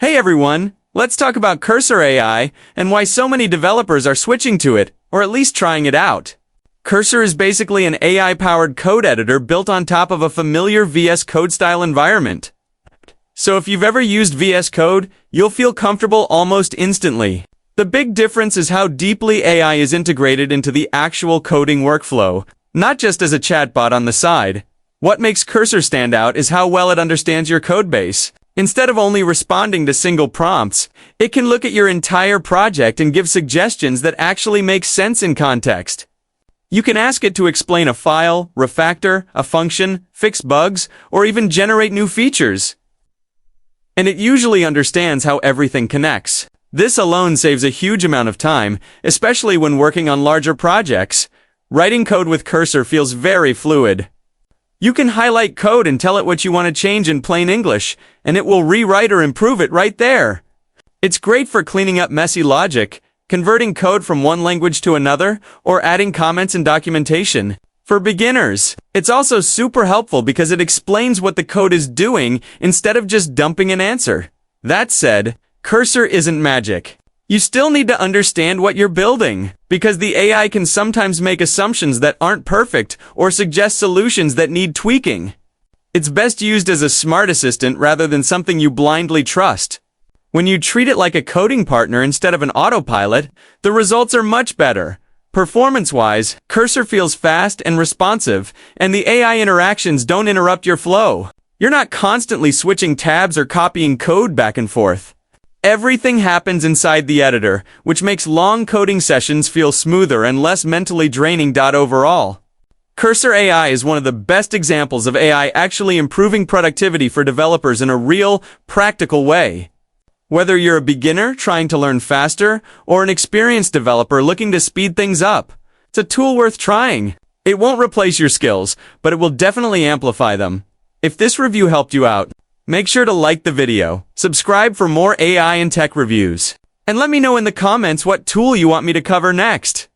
Hey everyone, let's talk about Cursor AI and why so many developers are switching to it, or at least trying it out. Cursor is basically an AI-powered code editor built on top of a familiar VS Code style environment. So if you've ever used VS Code, you'll feel comfortable almost instantly. The big difference is how deeply AI is integrated into the actual coding workflow, not just as a chatbot on the side. What makes Cursor stand out is how well it understands your codebase. Instead of only responding to single prompts, it can look at your entire project and give suggestions that actually make sense in context. You can ask it to explain a file, refactor, a function, fix bugs, or even generate new features. And it usually understands how everything connects. This alone saves a huge amount of time, especially when working on larger projects. Writing code with Cursor feels very fluid. You can highlight code and tell it what you want to change in plain English, and it will rewrite or improve it right there. It's great for cleaning up messy logic, converting code from one language to another, or adding comments and documentation. For beginners, it's also super helpful because it explains what the code is doing instead of just dumping an answer. That said, Cursor isn't magic. You still need to understand what you're building, because the AI can sometimes make assumptions that aren't perfect or suggest solutions that need tweaking. It's best used as a smart assistant rather than something you blindly trust. When you treat it like a coding partner instead of an autopilot, the results are much better. Performance-wise, Cursor feels fast and responsive, and the AI interactions don't interrupt your flow. You're not constantly switching tabs or copying code back and forth. Everything happens inside the editor, which makes long coding sessions feel smoother and less mentally draining. Overall, Cursor AI is one of the best examples of AI actually improving productivity for developers in a real, practical way. Whether you're a beginner trying to learn faster or an experienced developer looking to speed things up, it's a tool worth trying. It won't replace your skills, but it will definitely amplify them. If this review helped you out, make sure to like the video, subscribe for more AI and tech reviews, and let me know in the comments what tool you want me to cover next.